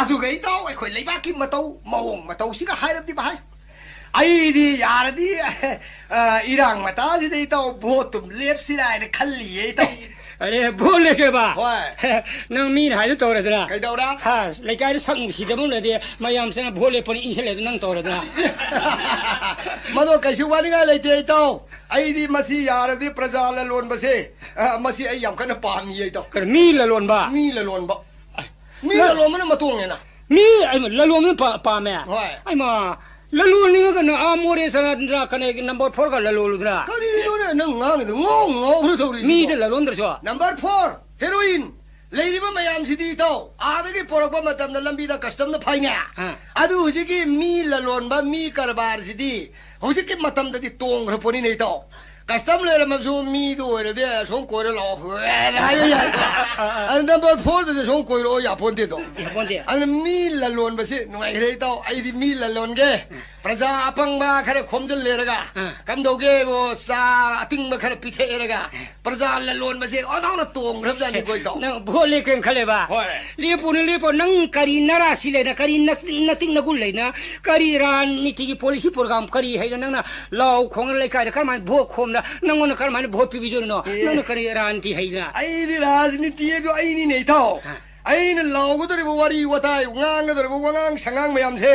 ꯑꯗꯨꯒ ꯏꯇꯥꯎ ꯑꯩꯈꯣꯏ ꯂꯩꯕꯥꯛꯀꯤ ꯃꯇꯧ ꯃꯑꯣꯡ ꯃꯇꯧꯁꯤꯒ ꯍꯥꯏꯔꯕꯗꯤ ꯚꯥꯏ ꯑꯩꯗꯤ ꯌꯥꯔꯗꯤ ꯏꯔꯥꯡ ꯃꯇꯥꯁꯤꯗ ꯏꯇꯥꯎ ꯚꯣꯠꯇꯨꯝ ꯂꯦꯞꯁꯤꯔꯥ ꯍꯥꯏꯅ ꯈꯜꯂꯤꯌꯦ ꯏꯇꯥꯎ अरे भोल लेके बा ꯍꯣꯏ नंग मीन हाय तो रदना ꯀꯩꯗꯧꯔꯥ हा लेकाय संग सिदम लदे मयाम से भोल ले पनि इंसे ले नंग तो रदना मदो कैसु वानिगा लेते इताउ अईदी मसी यारदी प्रजा ललोनबसे मसी अई याम कन पामी इताउ कर मी ललोन बा मी ललोनबा मी ललोन मतोंगेना मी ललोन पा में होय आई मा ललोन नि का ना मोरे सना कने नंबर 4 का ललोलुदना करिनो ने नंग ngang ngो ngो थौरी मी दे ललोन दरसो नंबर 4 हेरोइन लेरिबा मयाम सिदी इताउ आदगी पोरकबा मतमना लंबीदा कस्टम न फाइना अदु हुजिकी मी ललोनबा मी करबार सिदी हुजिकी मतमददी तोंग्र पोनी ने इताउ कस्टम ले मजू मी दो रे दे सों कोरे लो नंबर 4 दे सों कोरो या पोंदे तो या पोंदे अन मी ललोन बसे नुगाई रे इताउ आईदी मी ललोन गे प्रजा अपंगबा खरे खोमजल लेरगा कंदोगे वो सा अतिंगबा खरे पिथेरगा प्रजा ललोन बसे ओदाउन तोंग्र जानि गोइ तो न भोल लेके खले बा लेपो नंग करी नरा सिले न करी नथिंग न गुल लेना करी राजनीति की पॉलिसी प्रोग्राम करी है नंग लाव खोंग लेकाय कर भो खोम नंगोन कर माने भोट पिबिजो न नंग करी राजनीति है ना आईदी राजनीति जो आईनी नहीं था आईन लावगदरिबो वारी वताय ngangadरिबो wangang sangang mayam se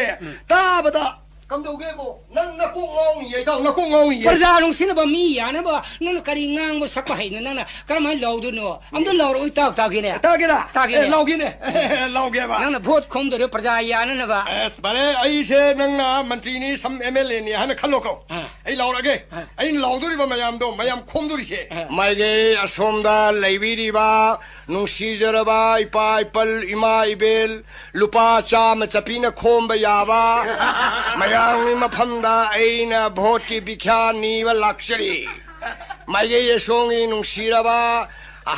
ta bata kamdoge bo nang nakung ngong ye taw nakung ngong ye प्रजा नुंग सिन बा मी याने बा नंग करी ngang बो सकpa है न कर माने लावदो न अंदर लाव रो ता तागिने तागिने लावगिने लावगे बा नंग भोट खोम दरे प्रजा याने न बा एस बारे आई से नंग ना मंत्री नि सम एमएलए नि हन खलो को आई लावरगे आई लावदरिबो mayam do mayam khomदरि से माइगे असोमदा लैबिरिबा नुंसीजरबा इपा इपल इमा इबेल लुपा चाम चपीना खोम याबा मयांग मफमदा आईना भोट की बिख्या नीवा लाक्चरी माइगे ये सोंगी नुंसीरबा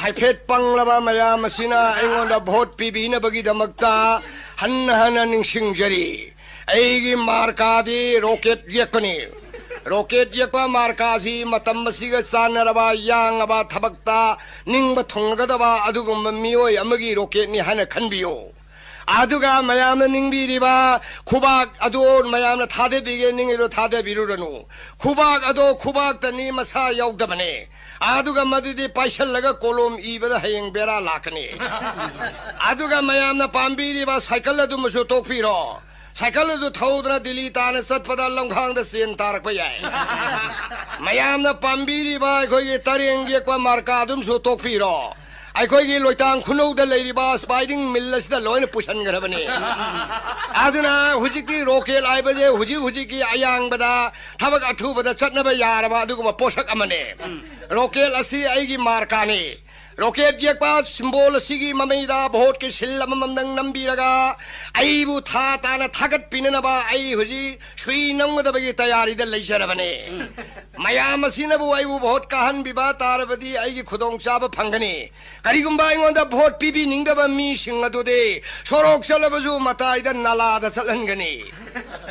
हाइफेट पंगलबा मयाम सिना आइंगोंदा भोट पिबिना बगी दमकता हन निंसिंगजरी आईगी मार्कादी रॉकेट यकनी रॉकेट यकवा मार्कासी मतम मसिगा चानरबा यांगबा थबकता निंग थोंगदबा अदुगुम मियोय अमगी रॉकेट नि हन खनबियो आदुगा मयामना निंगबिरिबा खुबाक अदो मयामना थादे बिगे निंगिरो थादे बिरुरनु खुबाक अदो खुबाक तनी मसा यौदबने आदुगा मदुदी पाइसलगा कोलम इबदा हयेंग बेरा लाकनी आदुगा मयामना पाम्बिरिबा साइकल अदुमसु तोकपिरो साइकल अदु थौदना दिल्ली ताने सतपदा लंखांग द सेन तारक याय मयामना पाम्बिरिबा खोगी तरेंगे क्वा मार्का अदुमसु तोकपिरो अखोगी लोइतांग खुनौद लेरिबा स्पाइडिंग मिलसदा लोइन पुसनगरबने आदुना हुजिकी रोकेल आइबजे हुजिकी आयांगबदा थबक अथुबदा चटनबा यारबा अदुगुमा पोषक अमने रोकेल असि आइगी मार्काने रॉकेट यकपा सिंबल सिगी ममैदा भोट के सिल्लम ममदंग नंबीरगा आइबु था ताना थागत पिननबा आई हुजी सुई नंगदबगी तैयारी द लैजरबने मयाम सिनबु आइबु भोट काहन बिबा तारबदी आइगी खुदोंग चाब फंगने करिगुंबा आइंगोंदा भोट पिबि निंगदबा मी सिंगदुदे सोरोक चलबजु मताइदा नालादा चलनगने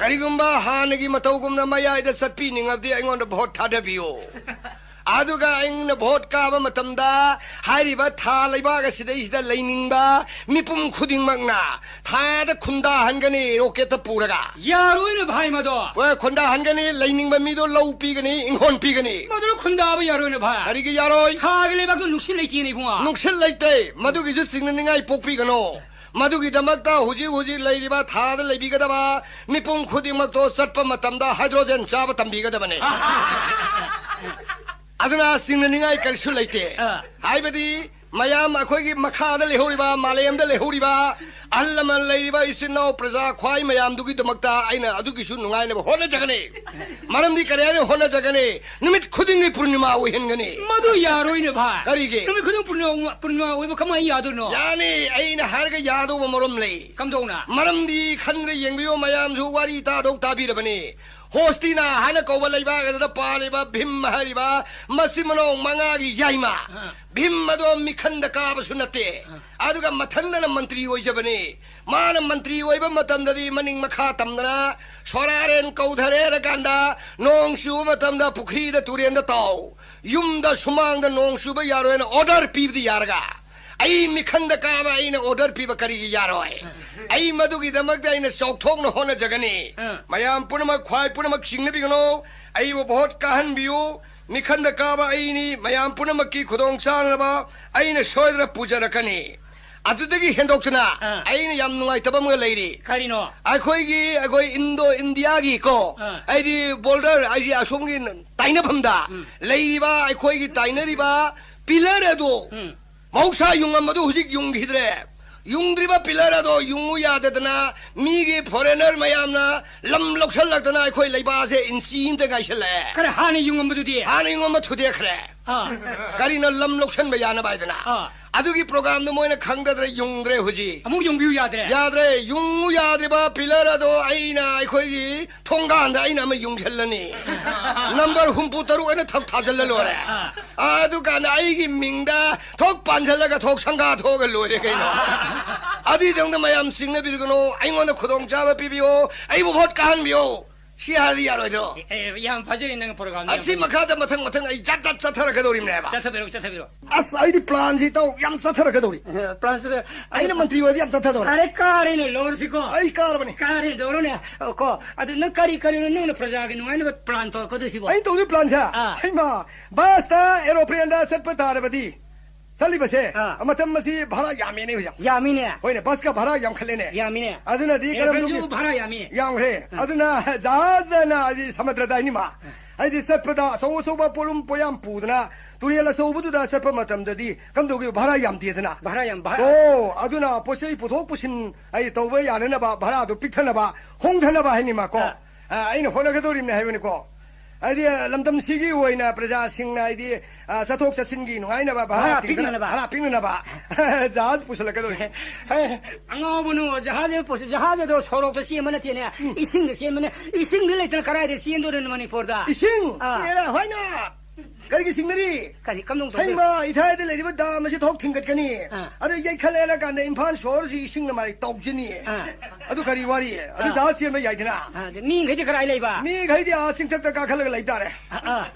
करिगुंबा हानगी मतौगुमना मयाइदा सत्पि निंगबदे आइंगोंदा भोट थादबियो आदुगा आइंगना भोट काबा मतमदा हारिबा था लैबागा सिदैसिदा लैनिंगबा मिपुम खुदिंगमगना थादा खुंदा हनगनी रॉकेट पुरगा यारोइन भाई मदो वे खुंदा हनगनी लैनिंगबा मिदो लौ पिगनी इंगोन पिगनी मदो खुंदा बा यारोइन भाई हरिगे यारोय थागले बागो नुक्सिन लैति नि बुआ नुक्सिन लैते मदुगी जु सिंगनिंगाई पोकपिगनो मदुगी दमकता हुजी लैरिबा थादा लैबिगदबा मिपुम खुदिंगमगतो सटप मतमदा हाइड्रोजन चाबा तंबिगदबने अदना सिंगनिंगाई करसु लैते हाइबदी मयाम अखोगी मखादा लेहोरिबा मालेमदा लेहोरिबा अल्लम लैरिबा इसिनो प्रजा ख्वाई मयाम दुगी दमकता आइना अदुगिसु नुगाइने होना जगने मरमदी करेने होना जगने निमित खुदिंगी पूर्णिमा ओहेनगने मदु यारोइने भा करिगे निमित खुदिंग पूर्णिमा ओइबा कमाई यादुनो यानी आइना हारगा यादो मरम लै कमदौना मरमदी खनरे येंबियो मयाम जु वारी तादौ ताबिरबने होस्टिना हाना कौबा लैबागदा पालेबा भीम हरिबा मसिमनो मंगागी याइमा भीम मदो मिखंद काबसु नते अदुगा मथंदना मंत्री ओइजबने मान मंत्री ओइबा मतमददी मनिंग मखा तमदना सोरारेन कौधरेर गांदा नोंग सुबा मतमदा पुखरीदा तुरेंदा ताव युमदा सुमांगदा नोंग सुबा यारोन ऑर्डर पीबदी यारगा ai mi khanda ka ba ai na order pi ba kari ya roi ai madu gi damak da ai na chok thok no hona jagani mayam punama khwai punama singna bi gano ai bo bahut kahan biu mi khanda ka ba ai ni mayam punama ki khudong chal ba ai na soidra puja rakani adudagi hendokna ai na yam nungai tabam ga leiri karino akoi indo india gi ko ai di boulder ai di asom gi taina phamda leiri ba akoi gi taina ri ba pillar ado mausa yung amadu hujik yung hidre yung driba pillar ado yung yadadna mi gi foreigner mayamna lam loksal lagdana akoi leiba se insin te gai shele kare hani yung amadu di hani yung amadu de khre karina lam loksan ba yana baidana adugi program no moina khangdadre yung dre huji amuk yung biu yadre yung yadre ba pillar ado aina akoi gi thongga anda aina ma yung chelani number humpu taru ena thak thajal lore adu kan ai gi mingda thok panjalaga thok sanga thok lore kaino adi jong da mayam singna birgono aingona khudong jaba pibio ai bo bhot kan bio 시하지 야로죠. 양 파절이 있는 프로그램. 아시 마카다 마탕 이 잣잣 잣하라 그도림 내봐. 잣사비로. 아싸 이디 플란지 또 얌sat하라 그도리. 플란스 아이는 ಮಂತ್리 어디 얌sat하도. 카레는 로르시고. 아이 까르바니. 카레 도로네. 거 아주 너 카리는 너 프로자기 누아는 플란 또 거두시고. 아이 또 플란자. 아이마 바스타 에로플레인다 셋부타르바디. 살리버세 아마탐 마시 바라 야미네 그죠 야미네 호이네 버스가 바라 ям칼레네 야미네 아드나 디 그럼 바라 야미 양해 아드나 자즈나 아지 사마드라다니마 아이디 셋프다 소소바 볼음 보얌 부드나 두리엘라 소부드다 셋프 마탐다디 감독이 바라 ям디드나 바라 얌 오 아드나 보세이 부톡 부신 아이 도베 야네나 바 바라도 픽타나 바 홍타나 바 해니마 고 아이는 호나게도림네 해보니까 아이디 람담 시기 오이나 프라자 싱나 아이디 사톡 사신기 노아이나 바 바라 핑나 바 자즈 부슬라게도 앙어부는 자하제도 서로도 시에만 째네 이싱도 시에만 이싱들 있던 가라데 시엔도는 많이 보다 이싱 얘라 화이나 그렇게 싱들이 가리 감동도 하이마 이타이들 내리면 다음에 더 킹갓가니 아주 이 칼레라 간데 임판 소르지 싱나 말이 똑지니 아주 가리 와리 아주 자시면 야이드나 니 그지 가라 이래봐 니 가이디 싱탁다 가칼가 라이다래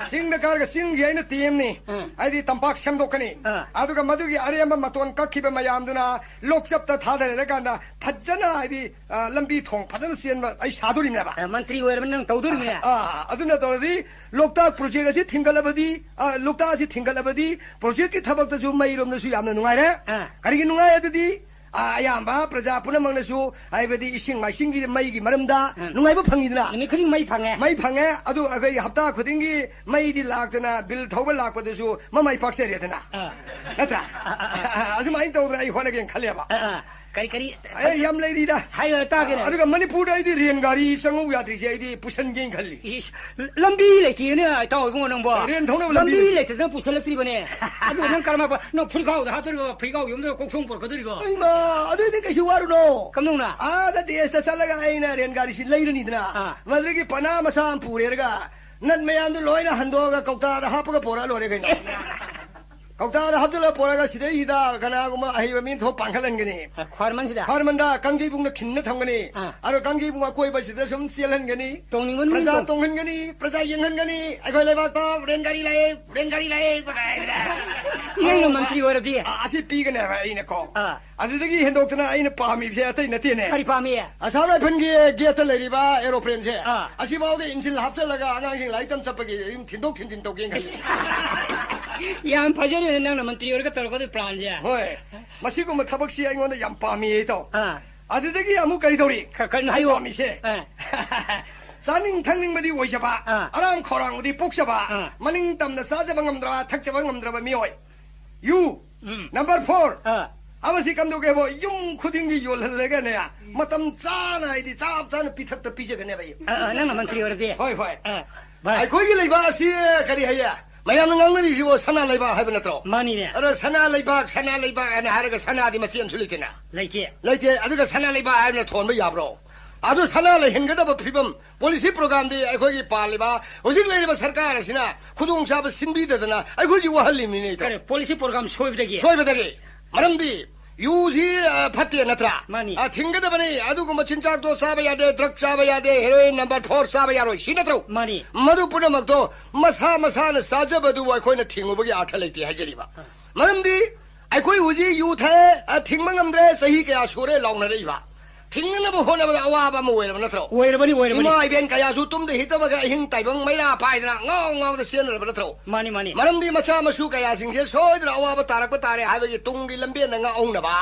싱나 가가 싱게이나 팀니 아이디 탐박 샘독하니 아두가 마두기 아리야마 마톤 깎히베 마얌드나 록잡다 타다래 간다 파잖아 아이디 람비 통 파잖아 시엔마 아이 사도리네 봐 만트리 외르면 더우리네 아두나 더디 록딱 프로젝트 팅갈라버디 록딱이 팅갈라버디 프로젝트 타박도 좀 마이롬나수 얌나 누가래 가리기 누가야드디 아야마 프라자 punamaknasu 아이베디 이싱 마싱기 마이기 마름다 누가이버 팡이드나 니 그리 마이 팡해 아두 아베 합다 코딩기 마이디 락드나 빌 더블 락거드수 마마이 박세리드나 나타 아주 많이 떠오르 아이 화나게 칼려봐 가리 아이 얌 레이디다 하여 따게네 아두가 머니푸르 아이디 리엔가리 성우 야드시 아이디 부산갱 칼리 람비레 기네 타오 보는 뭐 리엔 통로 람비레 저 부설스리버네 아두 는 까마 너 풀가오 하더고 풀가오 용도 kok송 거들이고 아이마 아두데 그 시와르노 감동나 다 데스타 살라가 아이나 리엔가리 시 레이르니드나 마드기 파나마산 pure가 난 메안도 로이나 한도가 kokta다 하프가 보라 로레 그냥 kokta다 합들라 보라가 시대이다 가나고마 아이바민 더 방칼한거니 화르만시다 화르만다 강제붕나 긴나 탕거니 아로 강제붕아 고이바시다 좀 시엘한거니 동닝은 프라자 동한거니 프라자 영한거니 아이고 레바타 렌가리 라에 이거 만트리 외르디 아시 삐그네 아이네코 아즈데기 hendokt나 아이네 파미 피아테 나티네 가리 파미에 아사라 펀게 게트 레리바 에로플레인세 아시바오데 인실 합절라가 안앙싱 라이점 잡기 임 틴독 겐가니 양 파절이 나는 만트리 외르가 떨거든 플란지야 호이 마시고 뭐 타박시 아이고는 양 파미에도 아즈데기 아무 가리도리 간 하요 파미세 사닝 탕닝마디 오셔봐 아랑 코랑 어디 복셔봐 마닝 땀나 싸자방감들아 탁자방감들아 미오이 유 넘버 4 아버지 감독에 뭐 용쿠딩기 요를레가네야 마땀 짜나 이디 짭짜나 비탁다 비저가네 봐요 나는 만트리 외르디 호이 아이 거기 레이바 시 가리하야 마야는 강나리 이거 산나 레이바 하베나트로 마니네 아라 산나 레이바 아니 하르가 산나디 마치엔 술리테나 레이케 아주가 산나 레이바 하베나 톤바 야브로 아주 산나를 행거다 피범 폴리시 프로그램디 거기 빨리바 오직 레이바 सरकार이시나 구동사부 신비되더나 거기 와할리미네 그래 폴리시 프로그램 소입되기 마람디 유지 파티에 나트라 마니 튕겨다 보니 아두고 뭐 진짜도 사봐야 돼 드럭 사봐야 돼 헤로인 넘버 4 사봐야로 시나트로 마니 마두 뿌려막도 마사는 사자버도 와 거기는 튕어보기 아탈레티 하지리바 마람디 ꯑꯩꯈꯣꯏ ꯍꯧꯖꯤꯛ ꯌꯨ ꯊꯛꯑꯦ ꯊꯤꯡꯕ ꯉꯝꯗ꯭ꯔꯦ ꯆꯍꯤ ꯀꯌꯥ ꯁꯨꯔꯦ ꯂꯥꯎꯅꯔꯛꯏꯕ ꯊꯤꯡꯅꯅꯕ ꯍꯣꯠꯅꯕꯗ ꯑꯋꯥꯕ ꯑꯃ ꯑꯣꯏꯔꯕ ꯅꯠꯇ꯭ꯔꯣ ꯑꯣꯏꯔꯕꯅꯤ ꯑꯣꯏꯔꯕꯅꯤ ꯏꯃꯥ ꯏꯕꯦꯟ ꯀꯌꯥꯁꯨ ꯇꯨꯝꯗ ꯍꯤꯠꯇꯕꯒ ꯑꯍꯤꯡ ꯇꯥꯏꯕꯪ ꯃꯩꯔꯥ ꯄꯥꯏꯗꯅ ꯉꯥꯎꯗ ꯆꯦꯟꯅꯔꯕ ꯅꯠꯇ꯭ꯔꯣ ꯃꯥꯅꯤ ꯃꯥꯅꯤ ꯃꯔꯝꯗꯤ ꯃꯆꯥ ꯃꯁꯨ ꯀꯌꯥꯁꯤꯡꯁꯦ ꯁꯣꯏꯗꯅ ꯑꯋꯥꯕ ꯇꯥꯔꯛꯄ ꯇꯥꯔꯦ ꯍꯥꯏꯕꯒꯤ ꯇꯨꯡꯒꯤ ꯂꯝꯕꯦꯟꯗ ꯉꯥꯛꯍꯧꯅꯕ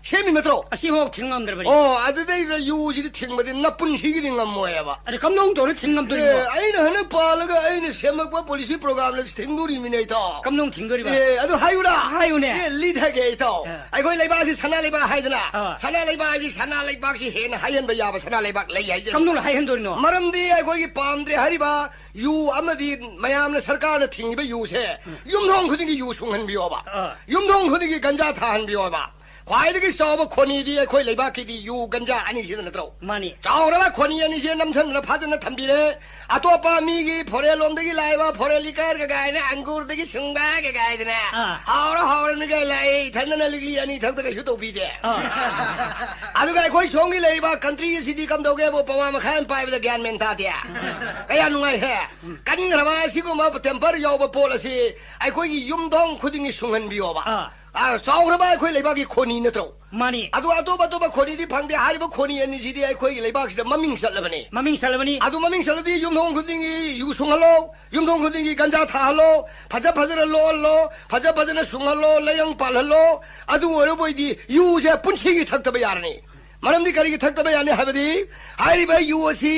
ꯁꯦꯝꯃꯤ ꯅꯠꯇ꯭ꯔꯣ ꯑꯁꯤꯐꯥꯎ ꯊꯤꯡꯉꯝꯗ꯭ꯔꯕꯅꯤ ꯑꯗꯨꯗꯩꯗ ꯌꯨꯁꯤꯗꯤ ꯊꯤꯡꯕꯗꯤ ꯅꯄꯨꯟꯁꯤꯒꯤꯗꯤ ꯉꯝꯃꯣꯏꯕ ꯑꯗ ꯀꯝꯗꯧ ꯇꯧꯔ ꯊꯤꯡꯉꯝꯗꯣꯏꯅꯣ ꯑꯩꯅ ꯍꯟꯗꯛ ꯄꯥꯜꯂꯒ ꯑꯩꯅ ꯁꯦꯝꯃꯛꯄ ꯄꯣꯂꯤꯁꯤ ꯄ꯭ꯔꯣꯒ꯭ꯔꯥꯝꯗ ꯊꯤꯡꯗꯣꯔꯤꯃꯤꯅꯦ ꯏꯇꯥꯎ ꯀꯝꯗꯧ ꯊꯤꯡꯗꯣꯔꯤꯕ ꯑꯗꯨ ꯍꯥꯏꯌꯨꯔꯥ ꯍꯥꯏꯌꯨꯅꯦ ꯂꯤꯊꯒꯦ ꯏꯇꯥꯎ ꯑꯩꯈꯣꯏ ꯂꯩꯕꯥꯛꯁꯤ ꯁꯅꯥ ꯂꯩꯕꯥꯛ ꯍꯥꯏꯗꯅ ꯑꯥ. ꯁꯅꯥ ꯂꯩꯕꯥꯛ ꯍꯥꯏꯁꯤ ꯁꯅꯥ ꯂꯩꯕꯥꯛꯁꯤ ꯍꯦꯟꯅ ꯍꯥꯏꯍꯟꯕ ꯌꯥꯕ ꯁꯅꯥ ꯂꯩꯕꯥꯛ ꯂꯩ ꯍꯥꯏꯖꯩ ꯀꯝꯗꯧꯅ ꯍꯥꯏꯍꯟꯗꯣꯏꯅꯣ ꯃꯔꯝꯗꯤ ꯑꯩꯈꯣꯏꯒꯤ ꯄꯥꯝꯗ꯭ꯔꯦ ꯍꯥꯏꯔꯤꯕ ꯌꯨ ꯑꯃꯗꯤ ꯃꯌꯥꯝꯅ ꯁꯔꯀꯥꯔꯅ ꯊꯤꯡꯉꯤꯕ ꯌꯨꯁꯦ ꯌꯨꯝꯊꯣꯡ ꯈꯨꯗꯤꯡꯒꯤ ꯌꯨ ꯁꯨꯡꯍꯟꯕꯤꯌꯣꯕ ꯌꯨꯝꯊꯣꯡ ꯈꯨꯗꯤꯡꯒꯤ ꯒꯟꯖꯥ ꯊꯥꯍꯟꯕꯤꯌꯣꯕ ꯈ꯭ꯋꯥꯏꯗꯒꯤ ꯆꯥꯎꯕ ꯈꯣꯅꯤꯗꯤ ꯑꯩꯈꯣꯏ ꯂꯩꯕꯥꯛꯀꯤꯗꯤ ꯌꯨ ꯒꯟꯖꯥ ꯑꯅꯤꯁꯤꯗ ꯅꯠꯇ꯭ꯔꯣ ꯃꯥꯅꯤ ꯆꯥꯎꯔꯕ ꯈꯣꯅꯤ ꯑꯅꯤꯁꯦ ꯅꯝꯁꯟꯅ ꯐꯖꯅ ꯊꯝꯕꯤꯔꯦ ꯑꯇꯣꯞꯄ ꯃꯤꯒꯤ ꯐꯣꯔꯦꯟ ꯂꯣꯝꯗꯒꯤ ꯂꯥꯛꯏꯕ ꯐꯣꯔꯦꯟ ꯂꯤꯀꯔꯒ ꯒꯥꯏꯅ ꯑꯪꯒꯨꯔꯗꯒꯤ ꯁꯨꯡꯕꯒ ꯒꯥꯏꯗꯅ ꯍꯥꯎꯔꯅꯤꯒ ꯂꯥꯛꯏ ꯏꯊꯟꯗꯅ ꯂꯤꯛꯂꯤ ꯑꯅꯤ ꯊꯛꯇ ꯀꯩꯁꯨ ꯇꯧꯕꯤꯗꯦ ꯑꯗꯨꯒ ꯑꯩꯈꯣꯏ ꯁꯣꯝꯒꯤ ꯂꯩꯔꯤꯕ ꯀꯟꯇ꯭ꯔꯤ ꯑꯁꯤꯗꯤ ꯀꯝꯗꯧꯒꯦꯕꯨ ꯄꯋꯥ ꯃꯈꯥꯏ ꯑꯃ ꯄꯥꯏꯕꯗ ꯒ꯭ꯌꯥꯟ ꯃꯦꯟ ꯇꯥꯗꯦ ꯀꯌా ꯅꯨꯡꯉꯥꯏꯍꯦ ꯀꯟꯈ꯭ꯔꯕ ꯑꯁꯤꯒꯨꯝꯕ ꯇꯦꯝꯄꯔ ꯌꯥꯎꯕ ꯄꯣꯠ ꯑꯁꯤ ꯑꯩꯈꯣꯏꯒꯤ ꯌꯨꯝꯊꯣꯡ ꯈꯨꯗꯤꯡꯒꯤ ꯁꯨꯡꯍꯟꯕꯤꯌꯣꯕ ꯆꯥꯎꯔꯕ ꯑꯩꯈꯣꯏ ꯂꯩꯕꯥꯛꯀꯤ ꯈꯣꯅꯤ ꯅꯠꯇ꯭ꯔꯣ ꯃꯥꯅꯤ ꯑꯗꯨ ꯑꯇꯣꯞ ꯑꯇꯣꯞꯄ ꯈꯣꯅꯤꯗꯤ ꯐꯪꯗꯦ ꯍꯥꯏꯔꯤꯕ ꯈꯣꯅꯤ ꯑꯅꯤꯁꯤꯗꯤ ꯑꯩꯈꯣꯏꯒꯤ ꯂꯩꯕꯥꯛꯁꯤꯗ ꯃꯃꯤꯡ ꯆꯠꯂꯕꯅꯤ ꯃꯃꯤꯡ ꯆꯠꯂꯕꯅꯤ ꯑꯗꯨ ꯃꯃꯤꯡ ꯆꯠꯂꯗꯤ ꯌꯨꯝꯊꯣꯡ ꯈꯨꯗꯤꯡꯒꯤ ꯌꯨ ꯁꯨꯡꯍꯜꯂꯣ ꯌꯨꯝꯊꯣꯡ ꯈꯨꯗꯤꯡꯒꯤ ꯒꯟꯖꯥ ꯊꯥꯍꯜꯂꯣ ꯐꯖꯅ ꯂꯣꯜꯂꯣ ꯐꯖꯅ ꯁꯨꯡꯍꯜꯂꯣ ꯂꯩꯔꯪ ꯄꯥꯜꯍꯜꯂꯣ ꯑꯗꯨ ꯑꯣꯏꯔꯕꯣꯏꯗꯤ ꯌꯨꯁꯦ ꯄꯨꯟꯁꯤꯒꯤ ꯊꯛꯇꯕ ꯌꯥꯔꯅꯤ ꯃꯔꯝꯗꯤ ꯀꯔꯤꯒꯤ ꯊꯛꯇꯕ ꯌꯥꯅꯤ ꯍꯥꯏꯕꯗꯤ ꯍꯥꯏꯔꯤꯕ ꯌꯨ ꯑꯁꯤ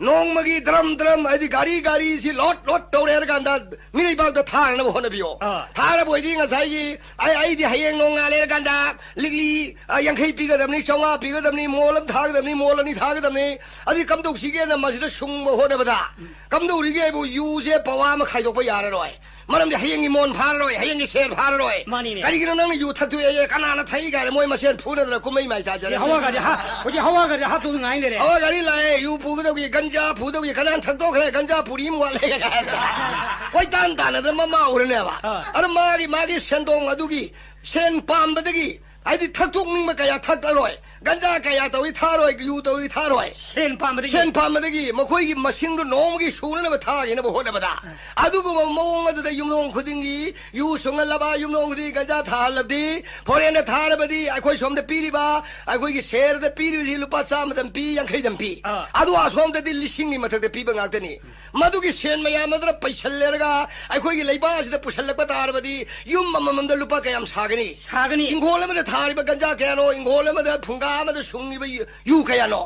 ꯅꯣꯡꯃꯒꯤ ꯗ꯭ꯔꯝ ꯍꯥꯏꯗꯤ ꯒꯥꯔꯤꯁꯤ ꯂꯣꯠ ꯇꯧꯔꯦ ꯍꯥꯏꯔꯀꯥꯟꯗ ꯃꯤꯔꯩꯕꯥꯛꯇ ꯊꯥꯅꯕ ꯍꯣꯠꯅꯕꯤꯌꯣ ꯊꯥꯔꯕꯣꯏꯗꯤ ꯉꯁꯥꯏꯒꯤ ꯑꯩꯗꯤ ꯍꯌꯦꯡ ꯅꯣꯡꯉꯥꯜꯂꯦ ꯍꯥꯏꯔꯀꯥꯟꯗ ꯂꯤꯛꯂꯤ 50 ꯄꯤꯒꯗꯕꯅꯤ 500 ꯄꯤꯒꯗꯕꯅꯤ ꯃꯣꯜ ꯑꯃ ꯊꯥꯒꯗꯕꯅꯤ ꯃꯣꯜ ꯑꯅꯤ ꯊꯥꯒꯗꯕꯅꯤ ꯑꯗꯨ ꯀꯝꯗꯧꯁꯤꯒꯦꯅ ꯃꯁꯤꯗ ꯁꯨꯡꯕ ꯍꯣꯠꯅꯕꯗ ꯀꯝꯗꯧꯔꯤꯒꯦꯕꯨ ꯌꯨꯁꯦ ꯄꯋꯥ ꯑꯃ ꯈꯥꯏꯗꯣꯛꯄ ꯌꯥꯔꯔꯣꯏ ꯃꯔꯝꯗꯤ ꯍꯌꯦꯡꯒꯤ ꯃꯣꯟ ꯐꯥꯔꯔꯣꯏ ꯍꯌꯦꯡꯒꯤ ꯁꯦꯟ ꯐꯥꯔꯔꯣꯏ ꯀꯔꯤꯒꯤꯅꯣ ꯅꯪꯅ ꯌꯨ ꯊꯛꯇꯣꯛꯑꯦ ꯀꯅꯥꯅ ꯊꯛꯏ ꯀꯥꯏꯅ ꯃꯣꯏ ꯃꯁꯦꯟ ꯐꯨꯅꯗꯅ ꯀꯨꯝꯍꯩ ꯃꯥꯏ ꯆꯥꯖꯔꯦ ꯍꯧꯖꯤꯛ ꯍꯋꯥꯒꯗꯤ ꯍꯥꯞꯇꯨ ꯉꯥꯏ ꯂꯩꯔꯦ ꯍꯋꯥ ꯒꯥꯔꯤ ꯂꯥꯛꯑꯦ ꯌꯨ ꯄꯨꯒꯗꯧꯒꯤ ꯒꯟꯖꯥ ꯄꯨꯗꯧꯒꯤ ꯀꯅꯥꯅ ꯊꯛꯇꯣꯛꯈ꯭ꯔꯦ ꯒꯟꯖꯥ ꯄꯨꯔꯤ ꯑꯃ ꯋꯥꯠꯂꯦ ꯀꯣꯏ ꯇꯥꯟꯅꯗꯅ ꯃꯃꯥ ꯑꯣꯏꯔꯅꯦꯕ ꯑꯗꯨ ꯃꯥꯒꯤ ꯁꯦꯟꯗꯣꯡ ꯑꯗꯨꯒꯤ ꯁꯦꯟ ꯄꯥꯝꯕꯗꯒꯤ ꯍꯥꯏꯗꯤ ꯊꯛꯇꯣꯛꯅꯤꯡꯕ ꯀꯌꯥ ꯊꯛꯂꯔꯣꯏ ꯒꯟꯖꯥ ꯀꯌꯥ ꯇꯧꯏ ꯊꯥꯔꯣꯏ ꯌꯨ ꯇꯧꯏ ꯊꯥꯔꯣꯏ ꯁꯦꯟ ꯄꯥꯝꯕꯗꯒꯤ ꯃꯈꯣꯏꯒꯤ ꯃꯁꯤꯡꯗꯨ ꯅꯣꯡꯃꯒꯤ ꯁꯨꯅꯅꯕ ꯊꯥꯒꯦꯅꯕ ꯍꯣꯠꯅꯕꯗ ꯑꯗꯨꯒꯨꯝꯕ ꯃꯑꯣꯡ ꯑꯗꯨꯗ ꯌꯨꯝꯊꯣꯡ ꯈꯨꯗꯤꯡꯒꯤ ꯌꯨ ꯁꯨꯡꯍꯜꯂꯕ ꯌꯨꯝꯊꯣꯡ ꯈꯨꯗꯤꯡꯒꯤ ꯒꯟꯖꯥ ꯊꯥꯍꯜꯂꯕꯗꯤ ꯐꯣꯔꯦꯟꯗ ꯊꯥꯔꯕꯗꯤ ꯑꯩꯈꯣꯏ ꯁꯣꯝꯗ ꯄꯤꯔꯤꯕ ꯑꯩꯈꯣꯏꯒꯤ ꯁꯦꯔꯗ ꯄꯤꯔꯤꯕꯁꯤ ꯂꯨꯄꯥ 100 ꯄꯤ 50 ꯄꯤ ꯑꯗꯨ ꯑꯁꯣꯝꯗꯗꯤ 1000ꯒꯤ ꯃꯊꯛꯇ ꯄꯤꯕ ꯉꯥꯛꯇꯅꯤ ꯃꯗꯨꯒꯤ ꯁꯦꯟ ꯃꯌꯥꯝ ꯑꯗꯨꯅ ꯄꯩꯁꯜꯂꯔꯒ ꯑꯩꯈꯣꯏꯒꯤ ꯂꯩꯕꯥꯛ ꯑꯁꯤꯗ ꯄꯨꯁꯜꯂꯛꯄ ꯇꯥꯔꯕꯗꯤ ꯌꯨꯝ ꯑꯃꯃꯝꯗ ꯂꯨꯄꯥ ꯀꯌꯥꯝ ꯁꯥꯒꯅꯤ ꯏꯪꯈꯣꯜ ꯑꯃꯗ ꯊꯥꯔꯤꯕ ꯒꯟꯖꯥ ꯀꯌꯥꯅꯣ ꯏꯪꯈꯣꯜ ꯑꯃꯗ ꯐꯨꯡꯒꯥ ꯑꯃꯗ ꯁꯨꯡꯉꯤꯕ ꯌꯨ ꯀꯌꯥꯅꯣ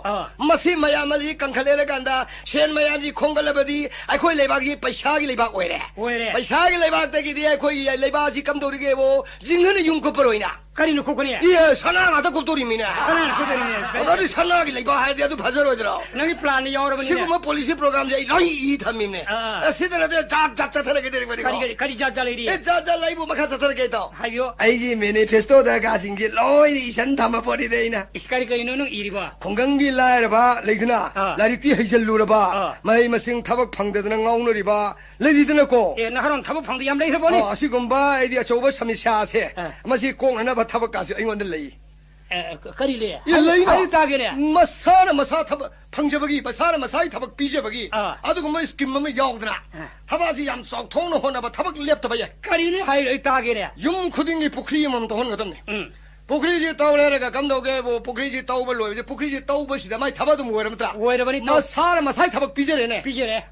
ꯃꯁꯤ ꯃꯌꯥꯝ ꯑꯁꯤ ꯀꯟꯈꯠꯂꯦꯔꯀꯥꯟꯗ ꯁꯦꯟ ꯃꯌꯥꯝꯁꯤ ꯈꯣꯝꯒꯠꯂꯕꯗꯤ ꯑꯩꯈꯣꯏ ꯂꯩꯕꯥꯛꯀꯤ ꯄꯩꯁꯥꯒꯤ ꯂꯩꯕꯥꯛ ꯑꯣꯏꯔꯦ ꯄꯩꯁꯥꯒꯤ ꯂꯩꯕꯥꯛꯇꯒꯤꯗꯤ ꯑꯩꯈꯣꯏꯒꯤ ꯂꯩꯕꯥꯛ ꯑꯁꯤ ꯀꯝꯗꯧꯔꯤꯒꯦꯕꯣ ꯖꯤꯡꯍꯅ ꯌꯨꯝ ꯀꯨꯞꯄꯔꯣꯏꯅ ꯀꯔꯤꯅꯣ ꯈꯣꯛꯀꯅꯤ ꯁꯅꯥ ꯉꯥꯛꯇ ꯀꯨꯞꯇꯣꯔꯤꯃꯤꯅꯦ ꯑꯗꯨꯗꯤ ꯁꯅꯥꯒꯤ ꯂꯩꯕꯥꯛ ꯍꯥꯏꯔꯗꯤ ꯑꯗꯨ ꯐꯖꯔꯣꯏꯗ꯭ꯔꯣ ꯅꯪꯒꯤ ꯄ꯭ꯂꯥꯟ ꯌꯥꯎꯔꯕꯅꯤ ꯁꯤꯒꯨꯝꯕ ꯄꯣꯂꯤꯁꯤ ꯄ꯭ꯔꯣꯒ꯭ꯔꯥꯝꯁꯦ ꯑꯩ ꯂꯣꯏ ꯊꯝꯃꯤꯅꯦ ꯁꯤꯗ ꯅꯠꯇꯦ ꯖꯥꯠ ꯆꯠꯊꯔꯒꯦ ꯀꯔꯤ ꯖꯥꯠ ꯂꯩꯔꯤ ꯖꯥꯠ ꯂꯩꯕꯨ ꯃꯈꯥ ꯆꯠꯊꯔꯒꯦ ꯇꯧ ꯍꯥꯏꯕꯤꯌꯣ ꯑꯩꯒꯤ ꯃꯦꯅꯤꯐꯦꯁꯇꯣꯗꯒꯁꯤꯡꯁꯦ ꯂꯣꯏꯅ ꯏꯁꯟ ꯊꯝꯃ ꯄꯣꯠꯅꯤꯗ ꯑꯩꯅ ꯀꯔꯤꯅꯣ ꯅꯪ ꯏꯔꯤꯕ ꯈꯨꯡꯒꯪꯒꯤ ꯂꯥꯏꯔꯕ ꯂꯩꯗꯅ ꯂꯥꯏꯔꯤꯛꯇꯤ ꯍꯩꯖꯜꯂꯨꯔꯕ ꯃꯍꯩ ꯃꯁꯤꯡ ꯊꯕꯛ ꯐꯪꯗꯗꯅ ꯉꯥꯎꯅꯔꯤꯕ ꯂꯩꯔꯤꯗꯅꯀꯣ ꯅꯍꯥꯔꯣꯟ ꯊꯕꯛ ꯐꯪꯗ ꯌꯥꯝ ꯂꯩꯈ꯭ꯔꯕꯣꯅꯤ ꯑꯁꯤꯒꯨꯝꯕ ꯑꯩꯗꯤ ꯑꯆꯧꯕ ꯁꯃꯁ꯭ꯌꯥꯁꯦ ꯃꯁꯤ ꯀꯣꯛꯅꯅꯕ ꯊꯕꯛꯀꯥꯁꯦ ꯑꯩꯉꯣꯟꯗ ꯂꯩ ꯀꯔꯤ ꯂꯩ ꯂꯩ ꯇꯥꯒꯦꯅꯦ ꯃꯁꯥꯅ ꯃꯁꯥ ꯊꯕꯛ ꯐꯪꯖꯕꯒꯤ ꯃꯁꯥꯅ ꯃꯁꯥꯒꯤ ꯊꯕꯛ ꯄꯤꯖꯕꯒꯤ ꯑꯗꯨꯒꯨꯝꯕ ꯁ꯭ꯀꯤꯝ ꯑꯃ ꯌꯥꯎꯗꯅ ꯊꯕꯛꯁꯤ ꯌꯥꯝ ꯆꯥꯎꯊꯣꯛꯅ ꯍꯣꯠꯅꯕ ꯊꯕꯛ ꯂꯦꯞꯇꯕ ꯌꯥꯏ ꯀꯔꯤꯅꯦ ꯍꯥꯏꯔꯣ ꯑꯩ ꯇꯥꯒꯦꯅꯦ ꯌꯨꯝ ꯈꯨꯗꯤꯡꯒꯤ ꯄꯨꯈ꯭ꯔꯤ ꯑꯃꯃꯝ ꯇꯧꯍꯟꯒꯗꯕꯅꯤ ꯄꯨꯈ꯭ꯔꯤꯁꯤ ꯇꯧꯔꯦꯔꯒ ꯀꯝꯗꯧꯒꯦꯕꯨ ꯄꯨꯈ꯭ꯔꯤꯁꯤ ꯇꯧꯕ ꯂꯣꯏꯕꯁꯦ ꯄꯨꯈ꯭ꯔꯤꯁꯤ ꯇꯧꯕꯁꯤꯗ ꯃꯥꯏ ꯊꯕꯛ ꯑꯗꯨꯝ ꯑꯣꯏꯔꯕꯅꯤ ꯃꯁꯥꯅ ꯃꯁꯥꯒꯤ ꯊꯕꯛ ꯄꯤꯖꯔꯦꯅꯦ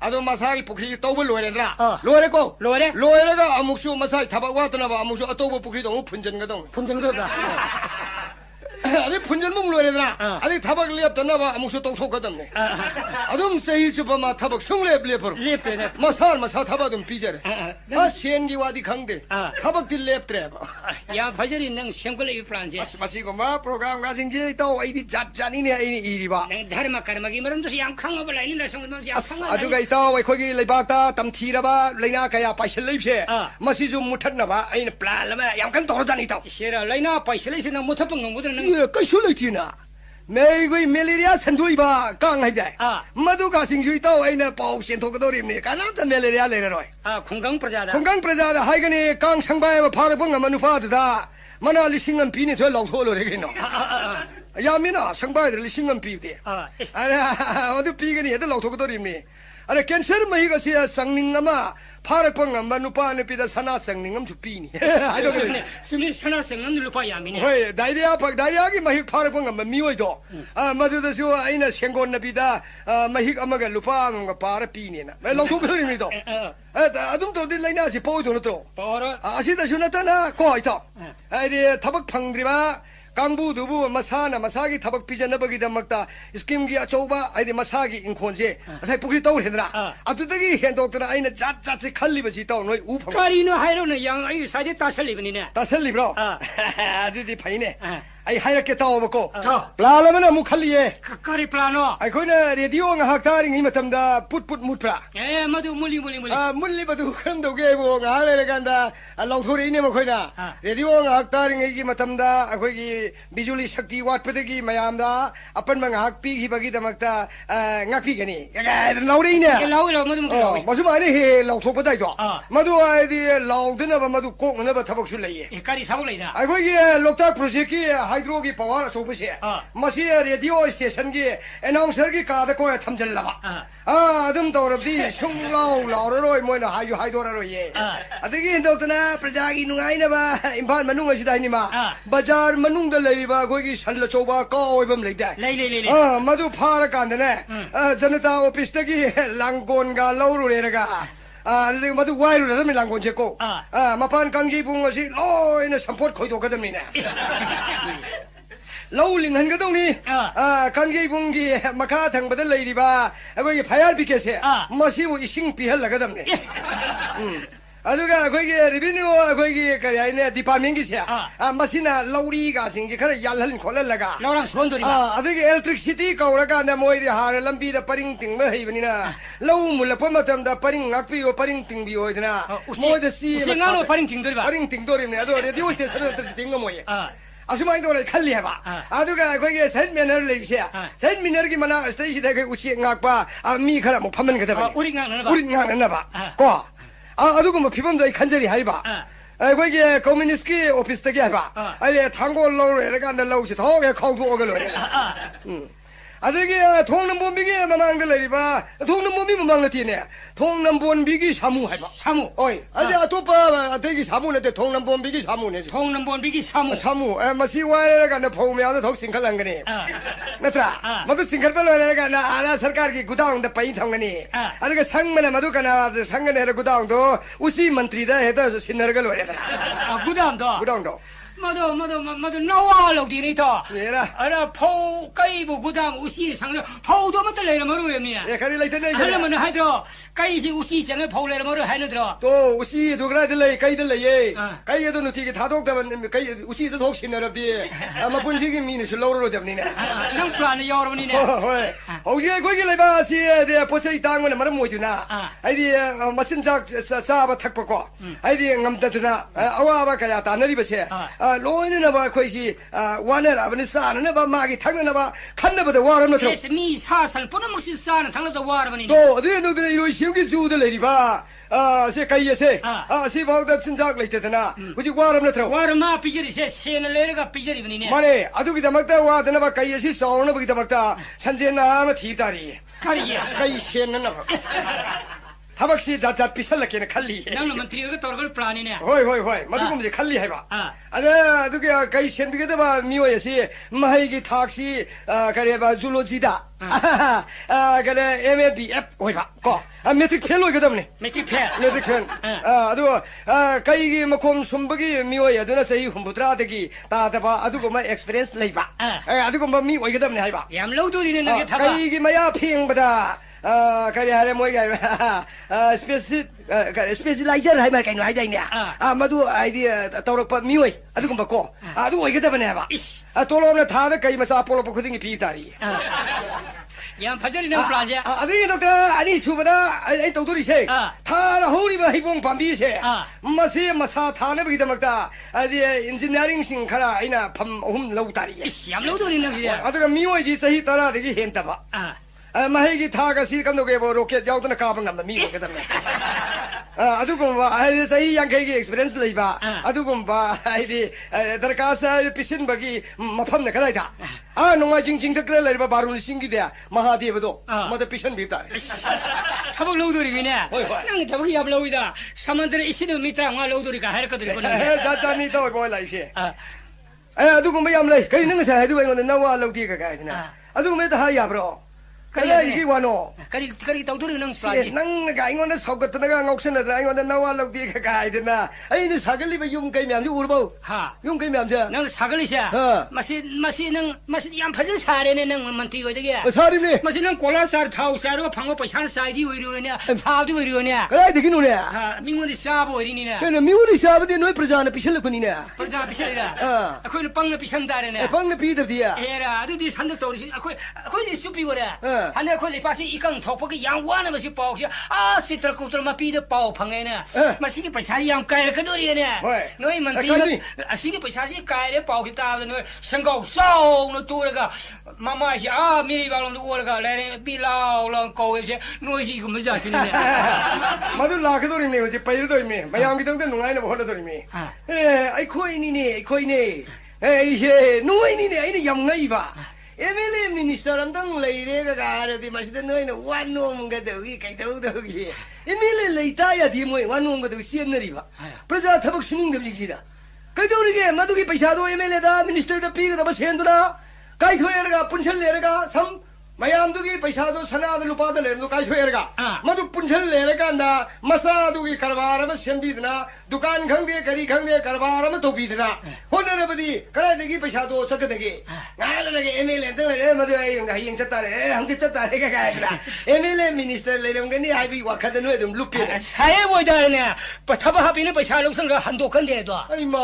ꯑꯗꯣ ꯃꯁꯥꯒꯤ ꯄꯨꯈ꯭ꯔꯤꯁꯤ ꯇꯧꯕ ꯂꯣꯏꯔꯦꯗ꯭ꯔꯥ ꯂꯣꯏꯔꯦꯀꯣ ꯂꯣꯏꯔꯒ ꯑꯃꯨꯛꯁꯨ ꯃꯁꯥꯒꯤ ꯊꯕꯛ ꯋꯥꯠꯇꯅꯕ ꯑꯃꯨꯛꯁꯨ ꯑꯇꯣꯞꯄ ꯄꯨꯈ꯭ꯔꯤꯗꯣ ꯑꯃꯨꯛ ꯐꯨꯟꯖꯟꯒꯗꯧꯅꯤ ꯑꯗꯩ ꯐꯨꯟꯖꯟꯃꯨꯛ ꯂꯣꯏꯔꯦꯗꯅ ꯑꯗꯩ ꯊꯕꯛ ꯂꯦꯞꯇꯅꯕ ꯑꯃꯨꯛꯁꯨ ꯇꯧꯊꯣꯛꯀꯗꯕꯅꯤ ꯑꯗꯨꯝ ꯆꯍꯤ ꯆꯨꯞꯄ ꯃꯥ ꯊꯕꯛ ꯂꯦꯞꯄꯔꯣꯏ ꯃꯁꯥ ꯊꯕꯛ ꯑꯗꯨꯝ ꯄꯤꯖꯔꯦ ꯁꯦꯟꯒꯤ ꯋꯥꯗꯤ ꯈꯪꯗꯦ ꯊꯕꯛꯇꯤ ꯂꯦꯞꯇ꯭ꯔꯦꯕ ꯌꯥꯝ ꯐꯖꯔꯤ ꯅꯪ ꯁꯦꯝꯒꯠꯂꯛꯏꯕ ꯄ꯭ꯂꯥꯟꯁꯦ ꯃꯁꯤꯒꯨꯝꯕ ꯄ꯭ꯔꯣꯒ꯭ꯔꯥꯝꯒꯁꯤꯡꯁꯦ ꯏꯇꯥꯎ ꯑꯩꯗꯤ ꯖꯥꯠꯅꯤꯅꯦ ꯑꯩꯅ ꯏꯔꯤꯕ ꯙꯔꯃ ꯀꯔꯃꯒꯤ ꯃꯔꯝꯗꯁꯨ ꯌꯥꯝ ꯈꯪꯉꯕ ꯂꯥꯏꯅꯤꯡ ꯑꯗꯨꯒ ꯏꯇꯥꯎ ꯑꯩꯈꯣꯏꯒꯤ ꯂꯩꯕꯥꯛꯇ ꯇꯝꯊꯤꯔꯕ ꯂꯩꯅꯥ ꯀꯌꯥ ꯄꯥꯏꯁꯤꯜꯂꯛꯏꯕꯁꯦ ꯃꯁꯤꯁꯨ ꯃꯨꯠꯊꯠꯅꯕ ꯑꯩꯅ ꯄ꯭ꯂꯥꯟ ꯑꯃ ꯌꯥꯝ ꯀꯟꯅ ꯇꯧꯔꯖꯥꯠꯅꯤ ꯏꯇꯥꯎ ꯂꯩꯅꯥ ꯄꯥꯏꯁꯤꯜꯂꯛꯏꯁꯦ ꯅꯪ ꯃꯨꯠꯊꯠꯄ ꯉꯝꯒꯗ꯭ꯔꯥ ꯅꯪ ꯀꯩꯁꯨ ꯂꯩꯇꯦꯅ ꯑꯩꯈꯣꯏ ꯃꯦꯂꯦꯔꯤꯌꯥ ꯁꯟꯗꯣꯛꯏꯕ ꯀꯥꯡ ꯍꯥꯏꯇꯥꯏ ꯃꯗꯨꯒꯁꯤꯡꯁꯨ ꯏꯇꯥꯎ ꯑꯩꯅ ꯄꯥꯎ ꯆꯦꯟꯊꯣꯛꯀꯗꯧꯔꯤꯕꯅꯤ ꯀꯅꯥꯝꯇ ꯃꯦꯂꯦꯔꯤꯌꯥ ꯂꯩꯔꯔꯣꯏ ꯈꯨꯡꯒꯪ ꯄ꯭ꯔꯖꯥꯗ ꯍꯥꯏꯒꯅꯤ ꯀꯥꯡ ꯁꯪꯕꯥꯏ ꯑꯃ ꯐꯥꯔꯛꯄ ꯉꯝꯕ ꯅꯨꯄꯥꯗꯨꯗ ꯃꯅꯥ 100,000 ꯄꯤꯅꯤ ꯁꯣꯏ ꯂꯥꯎꯊꯣꯛꯑ ꯂꯣꯏꯔꯦ ꯀꯩꯅꯣ ꯌꯥꯝꯃꯤꯅ ꯁꯪꯕꯥꯏꯗ 100,000 ꯄꯤꯕꯗꯤ ꯑꯗꯨ ꯄꯤꯒꯅꯤ ꯑꯗꯨ ꯂꯥꯎꯊꯣꯛꯀꯗꯧꯔꯤꯕꯅꯤ अरे कैंसर मही का से संगनिंग अमा फारक पंगम नुपा नुपीदा सना संगनिंगम सुपीनी हाइदो सुनी सना संगम लुपा यामिने होय डायरिया की मही फारक पंगम मियोय दो मधुदसु आइना सेंगोन नबीदा मही अमगा लुपा अमगा पारा पीनेना मै लौथोखरिनि दो अदुम तोदि लैना सि पौ जोनो तो पारा असिदसु नतना को आइतो आइदि थबक फंग्रिबा कांबू दुबू मसाना मसागी थबक पिजनबगी दमक्ता स्कीम की अचौबा आइदि मसागी इंखोनजे असै पुखरी तौरेन्द्रा अतुदगी हेंदोक्तना आइना जात जात से खल्लिबसि तौ नोय उ फंग करिनो हाइरो न yang ai साजे तासलिबनिने तासलिब्रो अदुदि फैने ai hairake tawbako plan amana mu khalliye kari plano aikoina radio ngahak taring hi matamda put mutpra madu muli mulli badu khandauge bo ngale ganda longthori ne makoina radio ngahak taring hi matamda akoigi bijuli shakti watpadagi mayamda apan ngahak pi hi bagi damakta ngakpi gani lauri ne lauri madu masu mane he longthok badai do madu ai di laudna ba madu kok na ba thabak su leiye kari thabak leina akoigi loktak project ki hydro की पावर चौबसे मसी radio station की अनाउंसर की काद को थमजल्लबा अदम तौरबदी सुंगलाव लावररोय मोयना हायु हाइदोररोय अदगी हिंदोतना प्रजा की नुगाइनबा इम्फाल मनुंग असिदाइनिमा बाजार मनुंग द लैरिबा गोगी सल्ल चौबा काओइबम लैदा लै मधु फार कांदने जनता ऑफिस तगी लांगोन गा लौरुरेरगा मधु वायरु रदम लांगोन जेको मपान कंगी बुंग असि लोइना संपोट खोइदोगदमनिने lau linghan ga dongni kangjei bungi makha thangbada leiriba agoi fire bikese masi u ising pihal laga damne aduga agoi ge revenue agoi ge kayane department gi se masina lauri ga sing gi khara yalhal khol laga laurang sondori aduga electricity kaura ga na moi har lambi da paring ting ma heibani na lau mulapa matam da paring ngakpi o paring ting bi oidna moi da si singano paring ting dori ba paring ting dori ne ado radio station da ting moi असुमाइदो रे खल्ली हेबा आदुगा कोइगे सेंट मिनर लेसे सेंट मिनर की मना स्टेसी दे उसी ngakpa मी खरा मो फमन गदबा उरि ngakनबा को आदुगु म फिबम दइ खंजरी हाइबा कोइगे कम्युनिस्ट की ऑफिस तगे हाइबा अरे थांगो लो रे गान लौसी थोगे खाउथो ओगे लो अदगी थोंनम्बोंबिगी ममांग लेरिबा थोंनम्बोंबि ममांग तिने थोंनम्बोंबिगी सामु हाइबा सामु ओइ अजे अतोपा अतेगी सामु नेते थोंनम्बोंबिगी सामु ने थोंनम्बोंबिगी सामु मसी वायरे गाने फौमेयाद थोक सिंखलंगने नत्रा मदु सिंखलबा लोरेगा ना आला सरकार की गुदांग द पई थंगनी अदगे संगमने मदु कना संगने रे गुदांग दो उसी मंत्री दा हेद सिनरगा लोरेगा गुदांग दो मधु नवा लौदिनी तो अरे फौ कईबु गुदाम उसी संग फौ दो मत लेर मरु यमनी ए करी लैते नै हले मन हाइद्रो कई से उसी संग फौ लेर मरु हाइनद्रो तो उसी दुगरा दले कई दले ये कई यदो नुति के थादोक दबन कई उसी द थोक सिनरबदी मपुनसी की मीन सु लौरो दबनी ने नंग प्लान यौरबनी ने होय होगे कोगी लेबा सी दे पोसै तांगन मरम मोजुना आइदि मसिन जाक चाबा थकपको आइदि ngамदतना अवाबा कया तानरि बसे लोइनबा खोइसी वानर अबनि साननबा मागी थांनबा खन्नबदा वारम नथ्रो नि सासन पुनमुसि सान थांनबदा वारबनि तो दे दे इरो सिउगी जुद लेरिबा से कइयसे सि भागदा सिनजाक लैतेदना हुजि वारम नथ्रो वारमा पिजरि से सेन लेरगा पिजरि बनि ने माने अदुगि दमक्ता वादनबा कइयसि साउनबगि दमक्ता संजेना म थितारि कइ सेन न थबक्सी जात जात पिसलकेन खल्ली नंग मंत्रीगा तोरगल प्लानिने होय मदुगुमजे खल्ली हैबा अदे अदुगे कई सेनबिगदबा मियोयसी महैगी थाक्सी करेबा जुलोजीदा करे एमएबीएफ होइबा को मेट्रिक फेल होइगदबने मेट्रिक फेल अदु कईगी मखोम सुमबगी मियोय अदुना सही हुंबुद्रादगी तादबा अदुगुमा एक्सपीरियंस लैबा अदुगुमा मी होइगदबने हैबा याम लौदुदिने नगे थबा कईगी मया फेंगबदा करी हारे मोय गाय स्पेशलाइजर हाय माय काइनो हाय दाइने मदु आइदि तौरक मियोय अदुगुम को अदु होइगदबने हैबा तोलोमना थादा कई मसा पोलो पखुदिंग पी तारी याम फजरी न प्लाजे अदि डॉक्टर अनि सुबदा ai तौदुरिसे थारा होरिबा हिबोंग पाम्बिसे मसे मसा थाने बगिदमक्ता अदि इंजिनियरिंग सिंग खरा आइना फम अहुम लौ तारी याम लौदुरि नगि अदुगा मियोय जी सही तरा दगी हेंतबा mahigi thaga si kam doge bo rocket yaw tana ka bang nam mi ke ꯑꯗꯨꯒꯨꯝꯕ ꯍꯥꯏꯗꯤ ꯆꯍꯤ 50ꯒꯤ ꯑꯦꯛꯁꯄꯤꯔꯤꯌꯦꯟꯁ ꯂꯩꯕ ꯑꯗꯨꯒꯨꯝꯕ ꯍꯥꯏꯗꯤ ꯗꯔꯀꯥꯔ ꯄꯤꯁꯤꯟꯕꯒꯤ ꯃꯐꯝꯅ ꯀꯗꯥꯏꯗ ꯅꯣꯡꯃꯥꯏꯖꯤꯡ ꯆꯤꯡꯊꯛꯇ ꯂꯩꯔꯤꯕ ꯕꯥꯔꯨꯅꯤ ꯆꯤꯡꯒꯤꯗꯤ ꯃꯍꯥꯗꯦꯕꯗꯣ ꯃꯗ ꯄꯤꯁꯟꯕꯤꯕ ꯇꯥꯔꯦ ꯊꯕꯛ ꯂꯧꯗꯣꯔꯤꯃꯤꯅꯦ ꯅꯪꯒꯤ ꯊꯕꯛ ꯌꯥꯝ ꯂꯧꯏꯗ ꯁꯃꯨꯗ꯭ꯔ ꯏꯁꯤꯡꯗ ꯃꯤ 35 ꯂꯧꯗꯣꯔꯤꯒ ꯍꯥꯏꯔꯛꯀꯗꯣꯔꯤꯀꯣ ꯖꯥꯠ ꯖꯥꯠꯅꯤ ꯇꯧꯏꯕꯣ ꯂꯩꯁꯦ ꯑꯗꯨꯒꯨꯝꯕ ꯌꯥꯝ ꯂꯩ ꯀꯔꯤ ꯅꯪ ꯉꯁꯥꯏ ꯍꯥꯏꯗꯨꯕ ꯑꯩꯉꯣꯟꯗ ꯅꯋꯥ ꯂꯧꯗꯦ ꯀꯥꯏꯗꯅ ꯑꯗꯨꯒꯨꯝꯕꯗ ꯍꯥꯏ ꯌꯥꯕ꯭ꯔꯣ ꯀꯔꯤ ꯋꯥꯅꯣ kari tawduri nang ꯁꯦ ꯅꯪꯅꯒ ꯑꯩꯉꯣꯟꯗ ꯁꯧꯒꯠꯇꯅꯒ ꯉꯥꯎꯁꯟꯅꯗꯅ ꯑꯩꯉꯣꯟꯗ ꯅꯋꯥ ꯂꯧꯗꯦ ꯀꯥꯏꯗꯅ ꯑꯩꯅ ꯁꯥꯒꯠꯂꯤꯕ ꯌꯨꯝ ꯀꯩ ꯃꯌꯥꯝꯁꯤ ꯎꯔꯕꯣ ꯌꯨꯝ ꯀꯩ ꯃꯌꯥꯝꯁꯦ nang sagalise masi yam phajin sarene nang manti oidage ꯁꯥꯔꯤꯅꯦ masi nang kola sar thau saro phango paisa saidi oirone saadi oirone ꯀꯗꯥꯏꯗꯒꯤꯅꯣꯅꯦ mingodi sabo oirini ne ꯀꯩꯅꯣ ꯃꯤꯉꯣꯟꯗ ꯆꯥꯕꯗꯤ ꯅꯣꯏ ꯄ꯭ꯔꯖꯥꯅ ꯄꯤꯁꯜꯂꯛꯄꯅꯤꯅꯦ parja pishaira akhoi pangna pisan darene ꯄꯪꯅ ꯄꯤꯗꯕꯗꯤ era adudi sandak tawrisi akhoi ni supi gore hane akhoi lepasi ikang thokpagi yam wana masi pawsi sitra kutra mapida paw phangene masi ki paisa yam kaira kadori ne noi manti asigi paisa si kaire paw kita noi sangau sau no turaga mama si mi balong uraga lere bilau long ko se noi si gum ja sin ne madu lakadori me je payidori me mayam gi tawde nungai na bohdori me ai khoi ni ne ai khoi ne ai he noi ni ne ai ne yam ngai ba MLA minister amdang leire ga garadi masida noi na wanom ga dawi kai dawgi MLA leita ya di moi wanom ga dawi sienari ba praja thabak suning da bigida kai dawrige madugi paisa do MLA da minister da pi ga ba sendura kai khoyerga punchal lerga sam mayamdugi paisa do sana da lupa da lerno kai khoyerga madu punchal lerga na masa dugi karbar ma sembidna dukan khangde kari khangde karbar ma tobidna honare badi kara degi paisa do sakadegi ngala lage MLA da le madu ai nga yin chata le hangti chata le ga ga ra MLA minister le long ni ai bi wakad no edum lupi sai mo da ne pa thaba ha bi ne paisa lo sang ga hando kan de do ai ma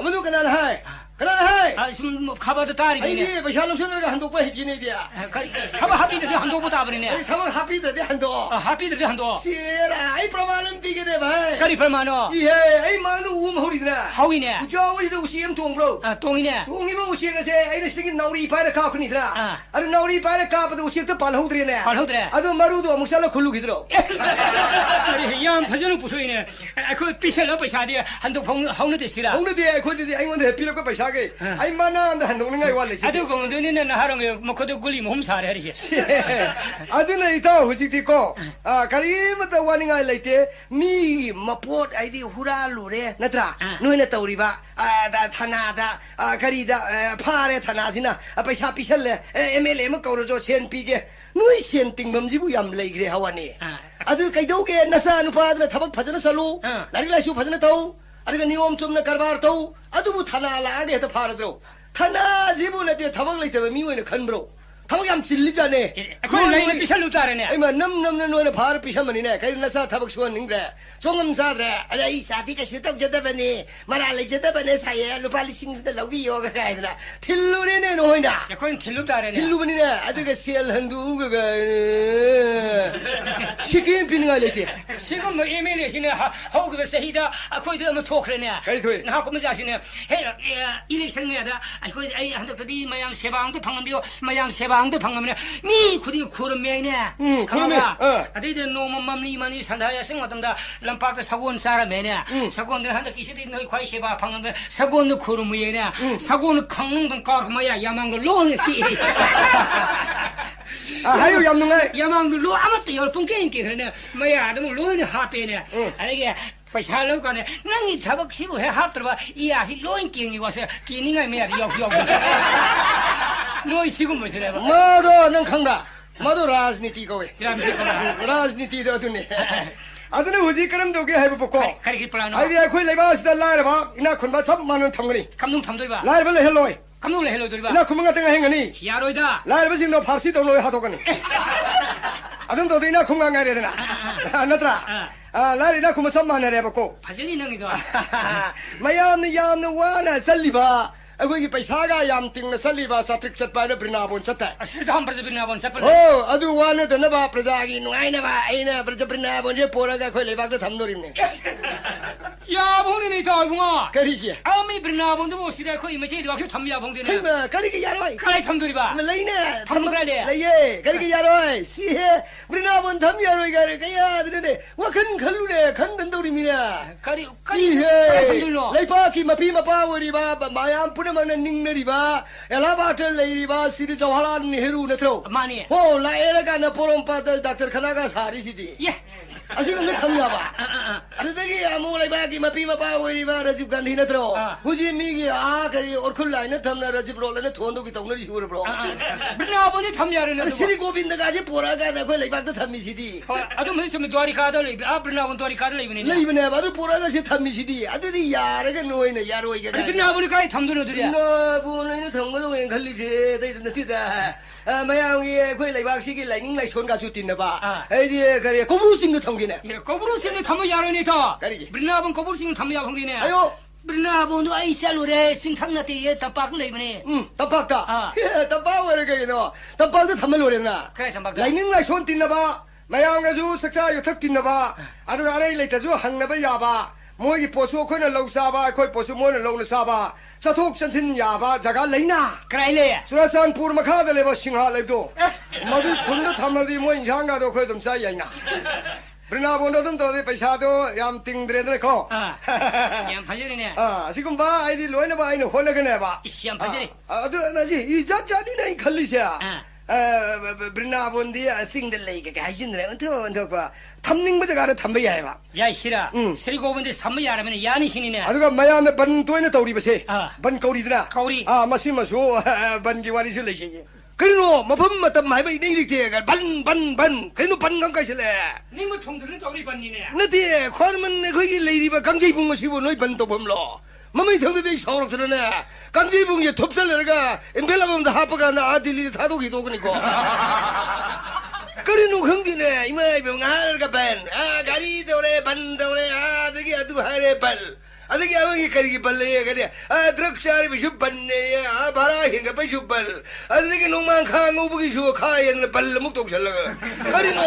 madu kana hai kana hai sum khaba da tari ai ni paisa lo sang ga hando pa hi ni dia thaba ha bi de hando bu ta bri ne ai thaba ha bi de hando ha bi de hando sira ai pramanam bi ge de bhai kari pramano ye ai ma no um hori dra hawi ne jo wi do sim tong bro tongi ne tongi ba usi ga se ai sing nauri pa ra ka khni dra adu nauri pa ra ka pa do usi ta pal hodri ne adu maru do musala khulu gi dro yam phajanu pusoi ne akhoi pisala paisa de hando phong hauna de sira hauna de akhoi de ai mon de pi ko paisa ge ai mana da hando ngai wa le si adu ko do ni ne na harong mo ko do guli mohum sare hari adu na ita huji ti ko kari ma ta wani ngai leite mi mapot ai di hura lu re natra noi na tauri ba da thana da kari da phare thana sina paisa pisal le MLA ma ko ro jo sen pi ge noi sen ting bam ji bu yam lei gre hawani adu kai do ge nasa nu pa da thabak phajana salu lari lai su phajana tau adiga niyom chumna karbar tau adu bu thana la ge ta phara dro thana ji bu le te thabak lei te mi oi na khan bro thabak yam chilli jane akhoi lai na pisal utare ne ai ma nam na noi na phar pisam mani ne kai nasa thabak suan ning re chongam sa re ai sati ka sitab jada bane mara le jada bane sai lupa lising da lawi yo ga kai da thillu ne noi na akhoi thillu tare ne thillu bani ne adiga sel handu ga shikin pin ga le te sigum MLA sine hau ga sahida akhoi da ma thokre ne kai thoi na ko ma ja sine he election ne da akhoi ai handa padi mayang sebang de phangam bio mayang sebang de phangam ne mi khudi khurum me ne khama adai de no mamni mani sandha ya sing matam da lampak da sagon sara me ne sagon de handa kisidi noi khoi seba phangam de sagon de khurum me ne sagon khangnung dang kar ma ya yamang lo ne ti hayo yam ngai yamang lo amat yor pungken ke ne maya da mo lo ne ha pe ne ai ge paisa lo ka ne nang I thabak sibu he ha tra ba I asi lo king I was ki ni ngai me ya yok noi sigum mo thre ba ma do nang khang da ma do rajniti ko we rajniti do tu ne adune huji karam do ge hai bu ko kari ki plano ai dia khoi leiba sida lai ba ina khun ba sab manon thamgani kamnung thamdoi ba lai ba le heloi kamnung le heloi doi ba ina khumanga tenga hengani yaroi da lai ba sing do farsi do loi ha do kani adun do ina khumanga ngai re na natra lai ina khum sab man re ba ko phajani nang I do mayam ni yam no wa na salli ba ꯑꯩꯈꯣꯏꯒꯤ ꯄꯩꯁꯥꯒ ꯌꯥꯝ ꯇꯤꯡꯅ ꯆꯠꯂꯤꯕ ꯆꯥꯇ꯭ꯔꯤꯛ ꯆꯠꯄ ꯍꯥꯏꯅ ꯕ꯭ꯔꯤꯟꯗꯥꯕꯣꯟ ꯆꯠꯇꯦ ꯑꯁꯤꯗ ꯕ꯭ꯔꯤꯟꯗꯥꯕꯣꯟ ꯆꯠꯄ ꯑꯣ ꯑꯗꯨ ꯋꯥꯅꯗꯅꯕ ꯄ꯭ꯔꯖꯥꯒꯤ ꯅꯨꯡꯉꯥꯏꯅꯕ ꯑꯩꯅ ꯕ꯭ꯔꯤꯟꯗꯥꯕꯣꯟꯁꯦ ꯄꯣꯔꯒ ꯑꯩꯈꯣꯏ ꯂꯩꯕꯥꯛꯇ ꯊꯝꯗꯣꯔꯤꯕꯅꯦ 야봉이네 이따이봉아 그러기야 아미 브리나봉도 못시다 거의 매체도 waktu tham 야봉되네 그러면 그러기 야로이 칼라이 탐돌이봐 레이네 탐돌아래 레이에 그러기 야로이 시해 브리나본 탐 야로이가 그야 드네 와큰 걸루네 간던돌이미나 까리 탐돌노 레이파키 마피 마파워리바 마얌 puna마는 닝네리바 엘라바틀 레이리바 시리 저할란 헤루 네트로 많이 호 라에라가나 포롬파들 닥터 카나가 사리시디 예 아시고 그 탐야봐 아르데기 아무라이바기 마피 마파워리바 라집 간디 네트로 후지 미기 아 그리 오르클라이네 탐나 라집 롤레네 돈도기 동네리 시우르 브로 브리나봉이 탐 야르네 시리 고빈다가지 보라가나 그 레이바도 탐미시디 아주 무슨 도리카도 레이 아 브리나봉 도리카도 레이네 레이브네 바로 보라가시 탐미시디 아들이 야르가 노이네 야로이가 브리나봉이 까이 탐도노들이야 브리나봉은 정거동엔 갈리지 데이든 티다 마양이 그 레이박시기 라이닝 라이 손가 주띠나봐 에디 그래 고무싱도 통기네 예 고브루싱이 탐 야르네 더 그러지 브리나봉 고브루싱 탐 야봉이네 아유 브리나봉도 아이 샬로레 싱탕나티 예 답박 레이네 답박다 예 답박 왜게 너 답박도 탐을 노래나 그래 답박 라이닝 라이 손 띠나봐 마양가주 석사 요탁 띠나봐 아들 아래 레이타주 항나바 야바 뭐기 보수 코는 럭사바 코이 보수 뭐는 럭는 사바 사톡 전신 야바 자가 레이나 그래래 수라산 푸르마카다 레버 싱하 레도 마두 콘도 탐나디 뭐 인상가도 코이 좀 사이야이나 브리나본도든 도데 पैसा도 얌 띵드레드네 코 얌 파저리네 지금 봐 아이디 로이나 봐 아이는 홀레그네 봐 얌 파저리 아두 나지 이 자자디네 칼리샤 브리나본디 싱들 레이게 가이신네 언토 봐 탐닝부터 가르 탐배야 해봐 야 싫어 세리고분데 삼무 야라면 야니 신이네 아두가 마야네 번 도이네 떠우리버세 번 거리드나 거리 마시마소 번기 와리실 레이시 그리노 뭐범 맞다 마이바 이리티가 반반반 그리노 반강까실래 닝뭐 통들은 저리 반니네 너디 khoarman 거기 레이리바 강제입은 것이고 너희 반도 범로 마음이 정도돼 서럽스러네 강제입은 톱살내가 엠벨라범다 하빠가 나 아들이 다독이도 그니까 그리노 형디네 이마이병 알가 반 가리도래 반도래 아들이 아두 하래 발 아들이 아버지 가리기 발레야 그래 드럭샤리 비슈 반네야 바라hinga 비슈 발 아들이 농만 강오부기 슈 카yen 발 목독 살라가 그리노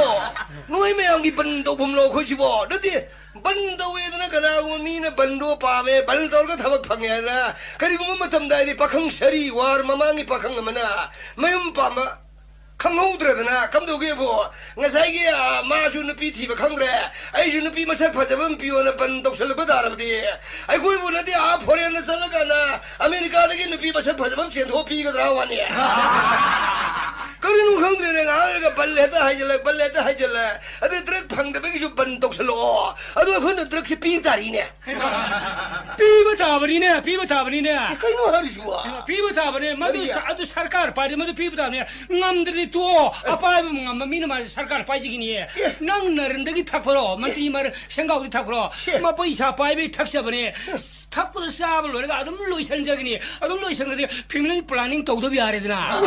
노이메 형기 반도 범로 거시보 너디 반도 외드나 가나고 미나 반도 밤에 발돌가 타박 방해라 그리고 뭐 탐다이 박항셔리 와 마망이 박항나마나 마음 밤아 강호드라드나 감독이 뭐 ngasaigi 마주 누피 티바 강그래 아이주 누피 마차 파자면 비오나 반독 설거다라디 아이 고이보나디 포레나 살라가나 아메리카다기 누피 마차 파자면 젠토 비가 들어와니 그리는 강들에 나가 발레다 하질라 아들 드럭 방대백이 좀 반독 설로 아도 그는 드럭이 빈자리네 비버 잡으리네 그이노 하리 좋아 비버 잡으네 마도 아주 सरकार पारे मधु पिबदाने ngам들이 또 아빠 ngam 미는 सरकार 빠지기니 능 너른데기 탁포로 만티 말 생각이 탁포로 마 पैसा पाइबे 탁셔버네 탁포 사업을 우리가 아주 로이선적이니 아주 로이선적이 피밀 플래닝 도도비 아래드나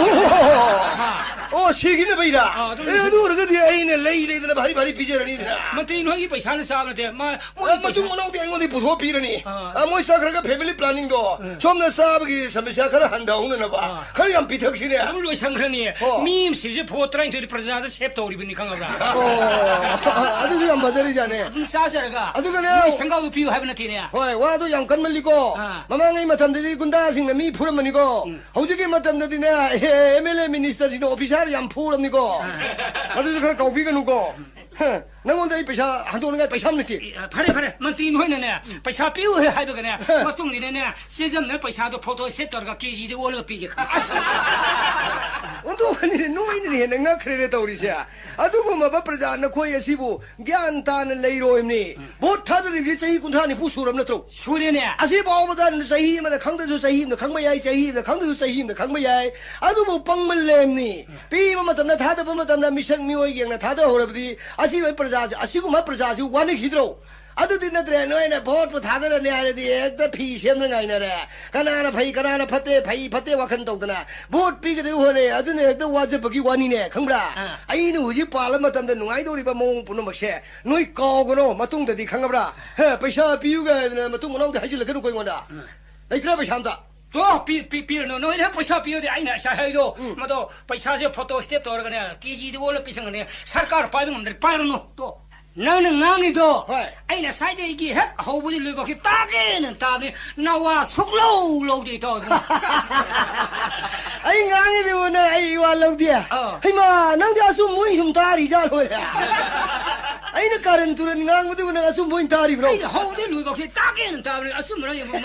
시기네 버이다 에도 그게 아이네 레이레드나 바리 비저러니드나 만티 노기 पैसा는 사업한테 마 좀 뭐라고 대응원이 부서 비르니 뭐 사그러가 패밀리 플래닝도 좀더 사업이 섬시아카라 한다 오는 봐 그냥 비턱시네 아무로 상그러니 밈 시즈 포트라인 들 프레자드 셉도 우리 분이 강가라 아주 좀 바자리잖아 좀 싸서가 아주 그냥 생각이 비유하면 되네 와도 양간 말리고 마망이 마탄들이 군다 싱남이 푸르만이고 어저께 마탄들이네 MLA 미니스터지는 오피셜이 안 푸르만이고 아주 그냥 거기가 누고 너한테 이 पैसा 한도는 게 पैसा 없는지 파래 만신 호이네 पैसा 비우 하더가네 맞동이네 세점네 पैसा도 포토 셋더가 계지도 올려 비지 언도 아니 노인이 내가 그래다 우리샤 아두 뭐 바프자 나 코예시부 ஞான탄 레이로임니 보타들이 비체이 군타니 부수럽네 또 수리네 아시 바보다는 사히마다 강대주 사히마 강마야이 사히마 강대주 사히마 강마야이 아두 뭐 빵물렘니 비마 맞다 다다 보면 나 미션 미오이경나 다다 호르비 아시 왜 프자 아시고 마 프자시 완이 기드로 아두디 나들에 너희네 보트 다들은 내야지 애들 피시험는 아니네 가나나 파이 가나나 파떼 파이 파떼와 간독드나 보트 비게 되고 하네 아두네 또 와서 버기 완이네 강브라 아이는 우지 빨라마 담데 누아이도리 바몽 부는 먹세 너희 거고로 마뚱데디 강가브라 패샤 비유가 마뚱 나오데 하질라 그런 거인다 나이트라 패샤한다 또 삐삐삐는 너희들 पैसा 비어대 아니나 샤해도 뭐도 पैसा제 포토 스텝 돌아가네 기지도 올라 삐성네 सरकार 빠는 놈들 빠르노 또 나는 낭이도 아이나 사이드 이게 핵 호부지 들고 기 따게는 따게 나와 속로로디 또 ai ngang đi mà ai qua lâu đi hay mà nang dia sum mui hum tari ja rồi ai nó karan turan ngang đi mà sum mui tari bro 아이 호부지 들고 기 따게는 따게 아스므로 뭐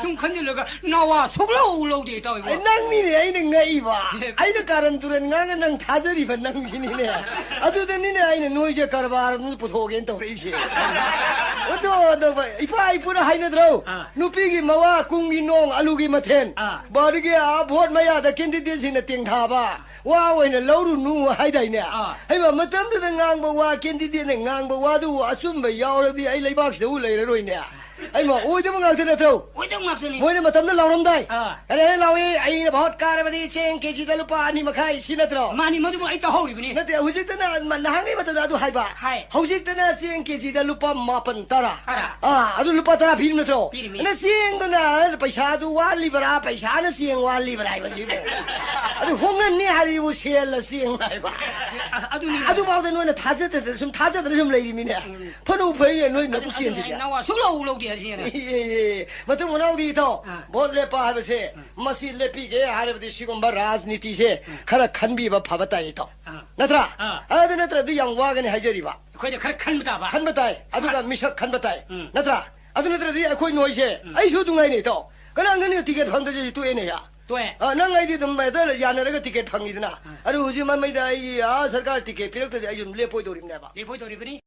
숨 컨들려가 나와 속로로디 또 ai nang ni ai nó ngay ba ai nó karan turan ngang nang thajari ban nang sini ne adu den ni ne ai ne noi je karbar nu pu gen to ri chi odo ipai pu na hai na dro nu pi gi mawa kung gi nong alu gi mathen ba ri ge a bhot ma ya da kin ti tin sin na ting tha ba wa wei ne lo ru nu hai dai ne hai ma matam de ngang ba wa kin ti tin ne ngang ba wa du a sum ba yaw ra di ai lai ba khu lai roi ne ai ma oi de ma ngang tin na tho oi dong ngapsani moi ne matam de lao ram dai ai lao ai ne bhot kar ba di cheng ke ji da lu pa ni ma khai sin na tro 마니 모두 뭐 이따 허리비니 na te hujik ta na na hang ni ma ta du hai ba hai hujik ta na cheng ke ji da lu pa ma pan tara 알아 adu lu pa tara phim na tro Phim na cheng ta na paisa du wa li bara paisa na cheng wa li bara ba ji adu hong an ni hari bu she la cheng lai ba 아두니 adu ba de no na tha cha de sum tha cha de sum lai mi ne phanu phai ye no no bu chen ji ya 나와 속로로디 하시네 मत मुनाउदी तो बहुत ले पा है से मसी ले पी के हारे बदी सिगम राजनीति से खरा खनबी बा फबताई तो नत्रा अद नत्रा दि yang wa गने हाजरी बा खोइ खर खनबता बा खन बताई अदुगा मिशक खन बताई नत्रा अदु नत्रा दि अखोइ नोइ से ai सु दुंगाई ने तो कना ngani ticket phang de tu ene ya 对 nang ai di dum mai da ya na ga ticket phang ni na aru huji ma mai da ai a sarkar ticket pirak de ai yum le poi do rim ne ba 你会做的不呢？